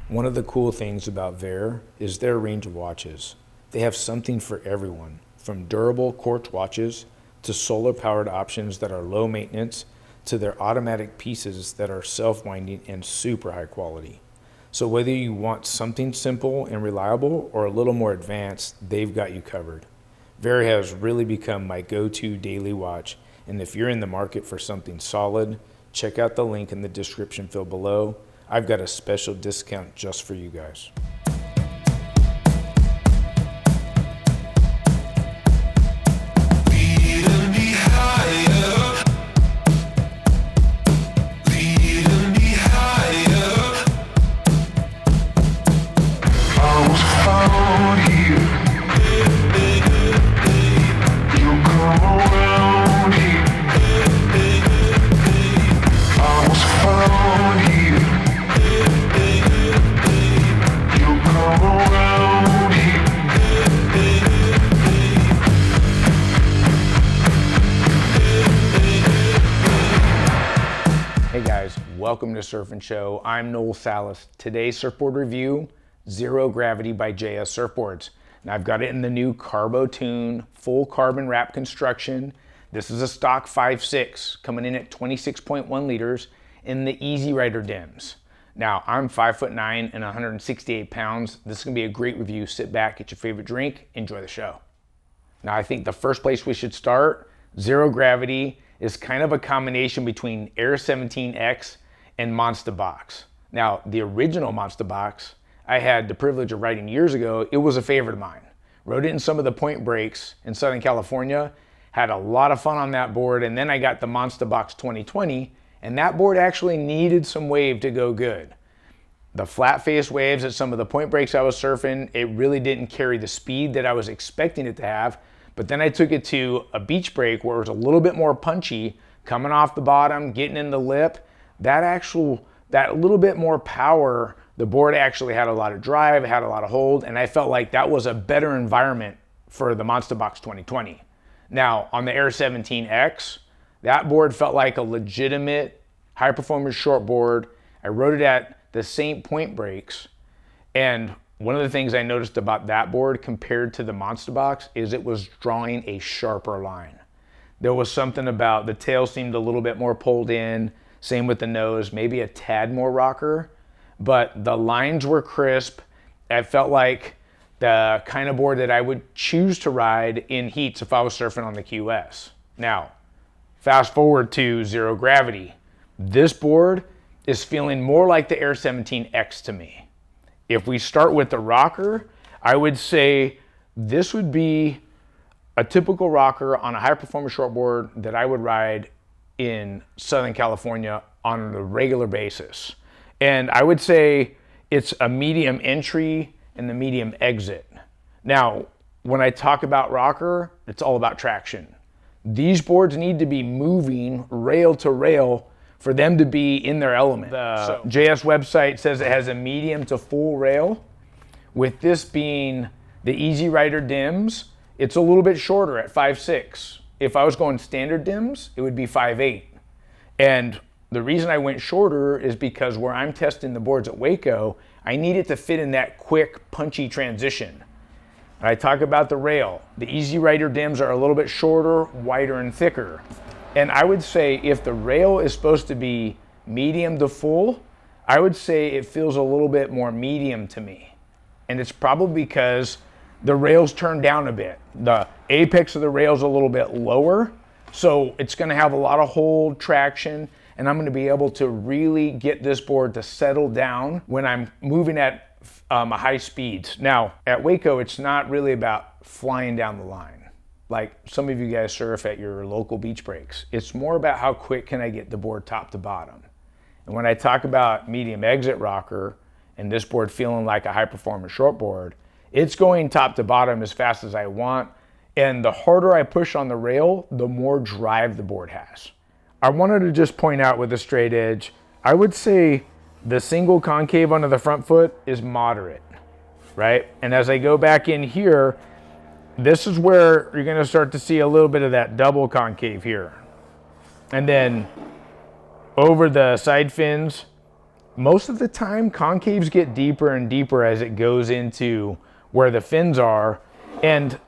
One of the cool things about Xero is their range of watches. They have something for everyone, from durable quartz watches to solar-powered options that are low maintenance to their automatic pieces that are self-winding and super high quality. So whether you want something simple and reliable or a little more advanced, they've got you covered. Xero has really become my go-to daily watch, and if you're in the market for something solid, check out the link in the description field below. I've got a special discount just for you guys. Welcome to Surf and Show. I'm Noel. Today's surfboard review, Xero Gravity by JS Surfboards. Now I've got it in the new Carbotune full carbon wrap construction. This is a stock 5'6", coming in at 26.1 liters in the Easy Rider dims. Now I'm 5'9" and 168 pounds. This is gonna be a great review. Sit back, get your favorite drink, enjoy the show. Now I think the first place we should start, Xero Gravity is kind of a combination between Air 17X and Monsta Box. Now, the original Monsta Box, I had the privilege of riding years ago. It was a favorite of mine. Rode it in some of the point breaks in Southern California, had a lot of fun on that board, and then I got the Monsta Box 2020, and that board actually needed some wave to go good. The flat face waves at some of the point breaks I was surfing, it really didn't carry the speed that I was expecting it to have, but then I took it to a beach break where it was a little bit more punchy, coming off the bottom, getting in the lip. That little bit more power, the board actually had a lot of drive, had a lot of hold, and I felt like that was a better environment for the Monsta Box 2020. Now, on the Air 17X, that board felt like a legitimate high-performance shortboard. I rode it at the St. Point breaks, and one of the things I noticed about that board compared to the Monsta Box is it was drawing a sharper line. There was something about the tail seemed a little bit more pulled in, same with the nose, maybe a tad more rocker, but the lines were crisp. I felt like the kind of board that I would choose to ride in heats if I was surfing on the QS. Now, fast forward to Xero Gravity. This board is feeling more like the Air 17X to me. If we start with the rocker, I would say this would be a typical rocker on a high-performance shortboard that I would ride in Southern California on a regular basis. And I would say it's a medium entry and the medium exit. Now, when I talk about rocker, it's all about traction. These boards need to be moving rail to rail for them to be in their element. The JS website says it has a medium to full rail. With this being the Easy Rider dims, it's a little bit shorter at 5'6". If I was going standard dims, it would be 5'8". And the reason I went shorter is because where I'm testing the boards at Waco, I need it to fit in that quick, punchy transition. And I talk about the rail. The Easy Rider dims are a little bit shorter, wider, and thicker. And I would say if the rail is supposed to be medium to full, I would say it feels a little bit more medium to me. And it's probably because the rail's turned down a bit. The apex of the rail's a little bit lower, so it's gonna have a lot of hold, traction, and I'm gonna be able to really get this board to settle down when I'm moving at a high speeds. Now, at Waco, it's not really about flying down the line, like some of you guys surf at your local beach breaks. It's more about how quick can I get the board top to bottom. And when I talk about medium exit rocker and this board feeling like a high-performance shortboard, it's going top to bottom as fast as I want, and the harder I push on the rail, the more drive the board has. I wanted to just point out with a straight edge, I would say the single concave under the front foot is moderate, right? And as I go back in here, this is where you're gonna start to see a little bit of that double concave here. And then over the side fins, Most of the time, concaves get deeper and deeper as it goes into where the fins are. And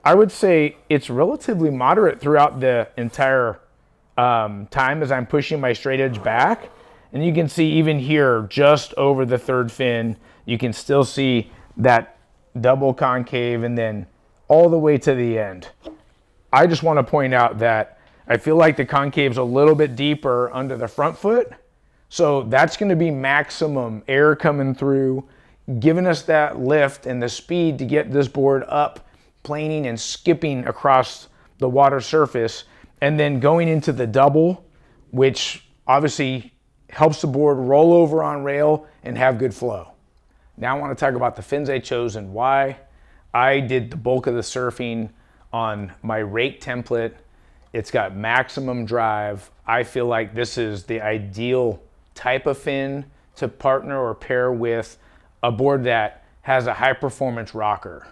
I would say it's relatively moderate throughout the entire time as I'm pushing my straight edge back. And you can see even here, just over the third fin, you can still see that double concave and then all the way to the end. I just want to point out that I feel like the concave's a little bit deeper under the front foot. So that's going to be maximum air coming through, giving us that lift and the speed to get this board up, planing and skipping across the water surface, and then going into the double, which obviously helps the board roll over on rail and have good flow. Now I want to talk about the fins I chose and why. I did the bulk of the surfing on my rake template. It's got maximum drive. I feel like this is the ideal type of fin to partner or pair with a board that has a high performance rocker.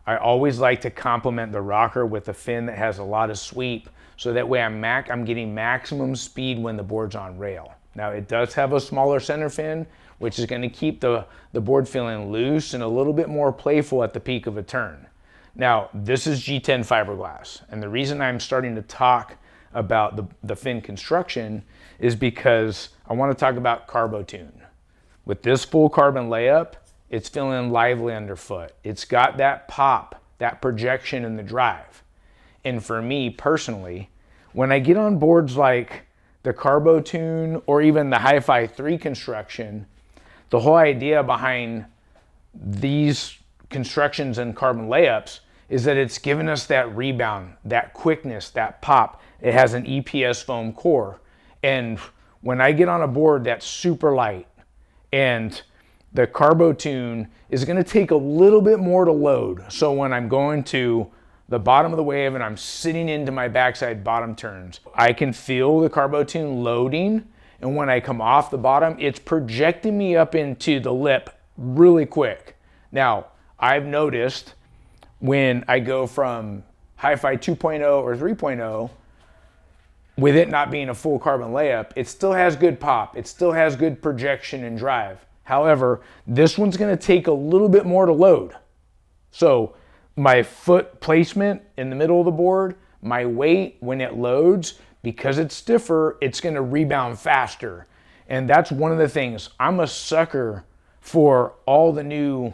I always like to complement the rocker with a fin that has a lot of sweep, so that way I'm getting maximum speed when the board's on rail. Now it does have a smaller center fin, which is going to keep the board feeling loose and a little bit more playful at the peak of a turn. Now this is G10 fiberglass, and the reason I'm starting to talk about the fin construction is because I want to talk about Carbotune. With this full carbon layup, it's feeling lively underfoot. It's got that pop, that projection in the drive. And for me personally, when I get on boards like the Carbotune or even the Hi-Fi 3 construction, the whole idea behind these constructions and carbon layups is that it's given us that rebound, that quickness, that pop. It has an EPS foam core. And when I get on a board that's super light, and the Carbotune is going to take a little bit more to load. So when I'm going to the bottom of the wave and I'm sitting into my backside bottom turns, I can feel the Carbotune loading. And when I come off the bottom, it's projecting me up into the lip really quick. Now, I've noticed when I go from Hi-Fi 2.0 or 3.0, with it not being a full carbon layup, it still has good pop. It still has good projection and drive. However, this one's going to take a little bit more to load. So my foot placement in the middle of the board, my weight when it loads, because it's stiffer, it's going to rebound faster. And that's one of the things. I'm a sucker for all the new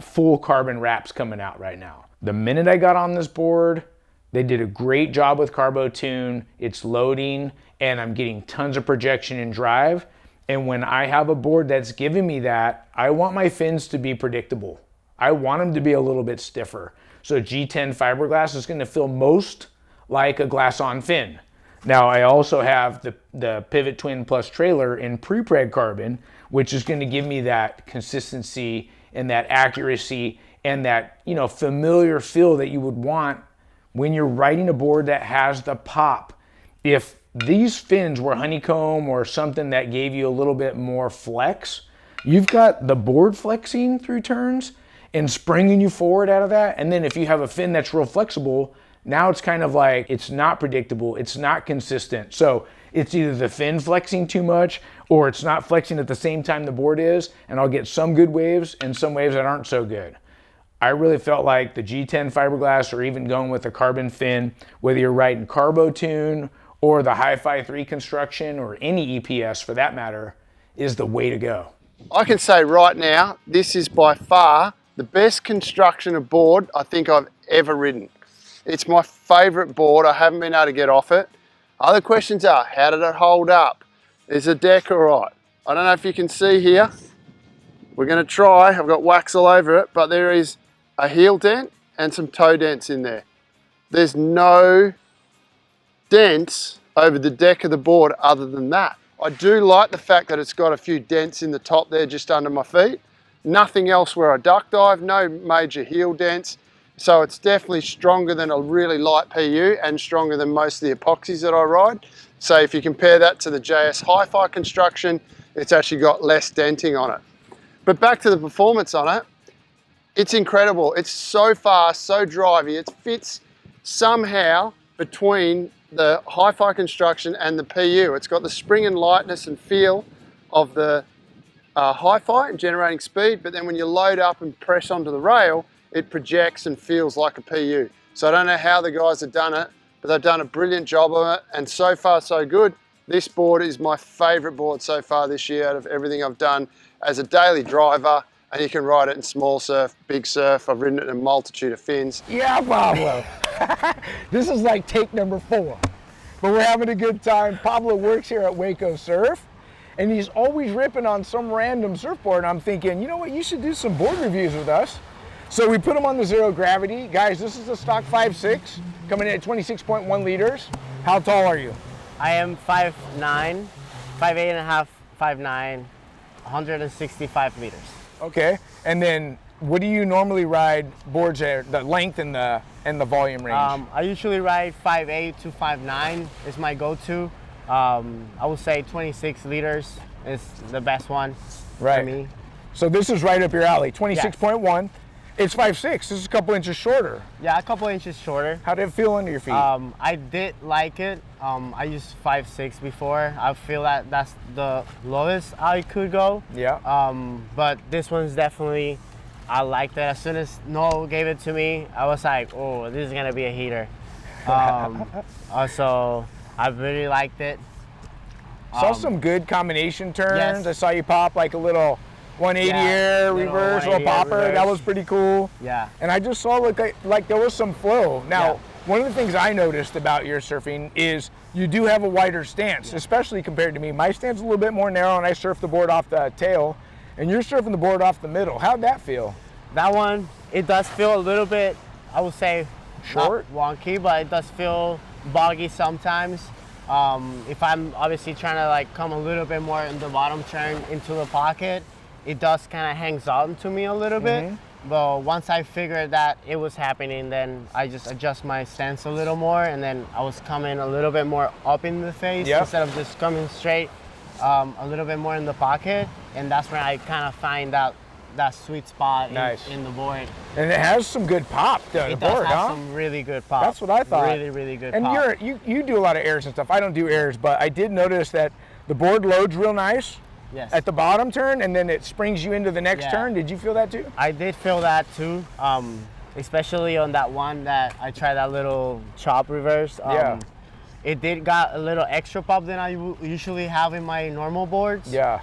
full carbon wraps coming out right now. The minute I got on this board, they did a great job with Carbotune. It's loading and I'm getting tons of projection and drive. And when I have a board that's giving me that, I want my fins to be predictable. I want them to be a little bit stiffer. So G10 fiberglass is going to feel most like a glass-on fin. Now I also have the Pivot Twin Plus trailer in pre-preg carbon, which is going to give me that consistency and that accuracy and that, you know, familiar feel that you would want when you're riding a board that has the pop. If these fins were honeycomb or something that gave you a little bit more flex, you've got the board flexing through turns and springing you forward out of that. And then if you have a fin that's real flexible, now it's kind of like it's not predictable, it's not consistent. So it's either the fin flexing too much or it's not flexing at the same time the board is, and I'll get some good waves and some waves that aren't so good. I really felt like the G10 fiberglass, or even going with a carbon fin, whether you're riding Carbotune or the Hi-Fi 3 construction or any EPS for that matter, is the way to go. I can say right now, this is by far the best construction of board I think I've ever ridden. It's my favorite board. I haven't been able to get off it. Other questions are, how did it hold up? Is the deck all right? I don't know if you can see here. We're going to try. I've got wax all over it, but there is a heel dent and some toe dents in there. There's no dents over the deck of the board other than that. I do like the fact that it's got a few dents in the top there just under my feet. Nothing else where I duck dive, no major heel dents. So it's definitely stronger than a really light PU and stronger than most of the epoxies that I ride. So if you compare that to the JS Hi-Fi construction, it's actually got less denting on it. But back to the performance on it, it's incredible. It's so fast, so drivey. It fits somehow between the Hi-Fi construction and the PU. It's got the spring and lightness and feel of the hi-fi and generating speed, but then when you load up and press onto the rail, it projects and feels like a PU. So I don't know how the guys have done it, but they've done a brilliant job of it, and so far so good. This board is my favorite board so far this year out of everything I've done as a daily driver, and you can ride it in small surf, big surf. I've ridden it in a multitude of fins. Yeah, Pablo. This is like take number 4, but we're having a good time. Pablo works here at Waco Surf, and he's always ripping on some random surfboard, and I'm thinking, you know what, you should do some board reviews with us. So we put him on the Xero Gravity. Guys, this is a stock 5'6", coming in at 26.1 liters. How tall are you? I am 5'9", 5'8 and a half, 5'9", 165 liters. Okay, and then what do you normally ride boards at, the length and the volume range? I usually ride 5'8 to 5'9 is my go-to. I would say 26 liters is the best one for me. So this is right up your alley, 26.1. Yes. It's 5'6", this is a couple inches shorter. Yeah, a couple inches shorter. How did it feel under your feet? I did like it. I used 5'6" before. I feel that that's the lowest I could go. Yeah. But this one's definitely, I liked it. As soon as Noel gave it to me, I was like, oh, this is gonna be a heater. So I really liked it. Saw some good combination turns. Yes. I saw you pop like a little 180 air reverse, little popper. Reverse. That was pretty cool. Yeah. And I just saw like there was some flow. Now, one of the things I noticed about your surfing is you do have a wider stance, especially compared to me. My stance is a little bit more narrow, and I surf the board off the tail, and you're surfing the board off the middle. How'd that feel? That one, it does feel a little bit, I would say, short, not wonky, but it does feel boggy sometimes. If I'm obviously trying to like come a little bit more in the bottom turn into the pocket, it does kind of hangs on to me a little bit. But once I figured that it was happening, then I just adjust my stance a little more, and then I was coming a little bit more up in the face instead of just coming straight a little bit more in the pocket. And that's where I kind of find that sweet spot in the board. And it has some good pop to the board, have some really good pop. That's what I thought. Really, really good and pop. And you do a lot of airs and stuff. I don't do airs, but I did notice that the board loads real nice. Yes. At the bottom turn, and then it springs you into the next turn. Did you feel that too? I did feel that too, especially on that one that I tried that little chop reverse. It did got a little extra pop than I usually have in my normal boards. Yeah.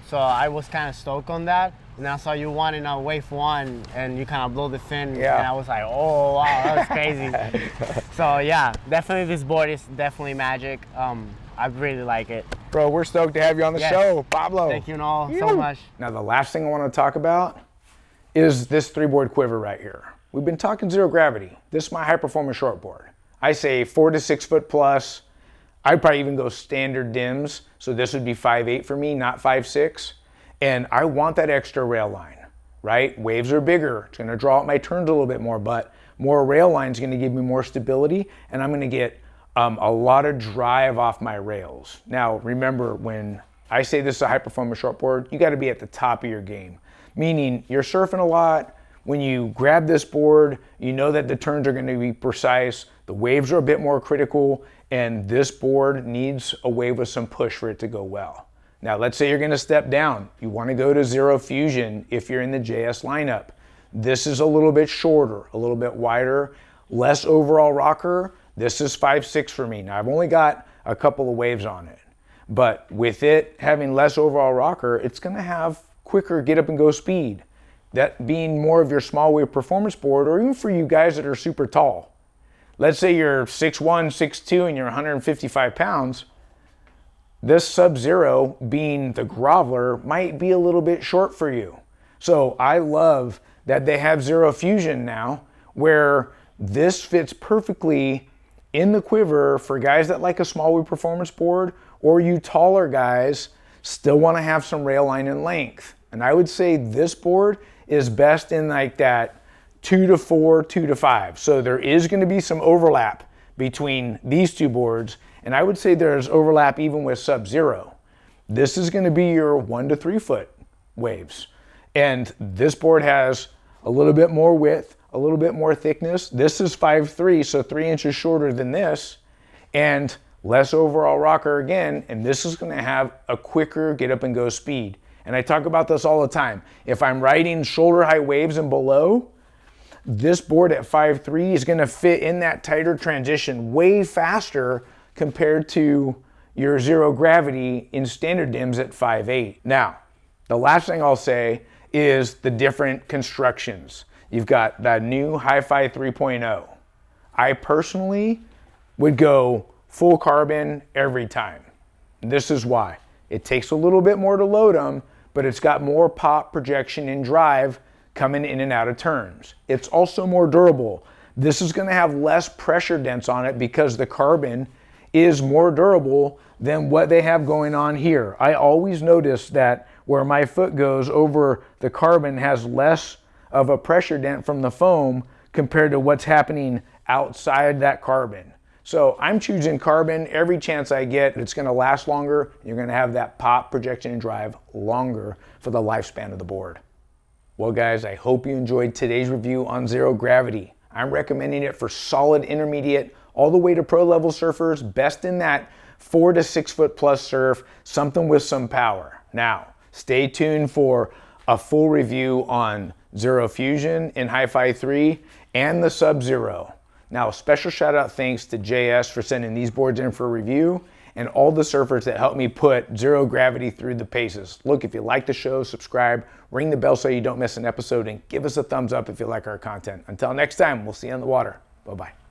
So I was kind of stoked on that. And I saw you one in a wave 1, and you kind of blow the fin, and I was like, oh wow, that was crazy. So yeah, definitely this board is definitely magic. I really like it. Bro, we're stoked to have you on the show, Pablo. Thank you, Noel, so much. Now, the last thing I want to talk about is this 3-board quiver right here. We've been talking Xero Gravity. This is my high-performance shortboard. I say 4 to 6 foot plus. I'd probably even go standard dims, so this would be 5'8" for me, not 5'6". And I want that extra rail line, right? Waves are bigger. It's going to draw out my turns a little bit more, but more rail line is going to give me more stability, and I'm going to get a lot of drive off my rails. Now, remember, when I say this is a high-performance shortboard, you got to be at the top of your game, meaning you're surfing a lot. When you grab this board, you know that the turns are going to be precise, the waves are a bit more critical, and this board needs a wave with some push for it to go well. Now, let's say you're going to step down. You want to go to Xero Fusion if you're in the JS lineup. This is a little bit shorter, a little bit wider, less overall rocker. This is 5'6" for me. Now, I've only got a couple of waves on it, but with it having less overall rocker, it's going to have quicker get up and go speed. That being more of your small wave performance board, or even for you guys that are super tall. Let's say you're 6'1", 6'2", and you're 155 pounds. This Sub-Zero, being the groveler, might be a little bit short for you. So I love that they have Xero Fusion now, where this fits perfectly in the quiver for guys that like a small wave performance board, or you taller guys still want to have some rail line and length. And I would say this board is best in like that 2 to 4, 2 to 5. So there is going to be some overlap between these two boards, and I would say there's overlap even with Sub-Zero. This is going to be your 1 to 3 foot waves. And this board has a little bit more width, a little bit more thickness. This is 5'3", so 3 inches shorter than this. And less overall rocker again, and this is gonna have a quicker get up and go speed. And I talk about this all the time. If I'm riding shoulder height waves and below, this board at 5.3 is gonna fit in that tighter transition way faster compared to your Xero Gravity in standard dims at 5.8. Now, the last thing I'll say is the different constructions. You've got that new Hi-Fi 3.0. I personally would go full carbon every time. This is why. It takes a little bit more to load them, but it's got more pop, projection, and drive coming in and out of turns. It's also more durable. This is gonna have less pressure dents on it because the carbon is more durable than what they have going on here. I always notice that where my foot goes over the carbon has less of a pressure dent from the foam compared to what's happening outside that carbon. So I'm choosing carbon every chance I get. It's gonna last longer. You're gonna have that pop, projection, and drive longer for the lifespan of the board. Well guys, I hope you enjoyed today's review on Xero Gravity. I'm recommending it for solid intermediate, all the way to pro level surfers, best in that 4 to 6 foot plus surf, something with some power. Now, stay tuned for a full review on Xero Fusion in Hi-Fi 3 and the Sub-Zero. Now, a special shout out thanks to JS for sending these boards in for review and all the surfers that helped me put Xero Gravity through the paces. Look, if you like the show, subscribe, ring the bell so you don't miss an episode, and give us a thumbs up if you like our content. Until next time, we'll see you on the water. Bye-bye.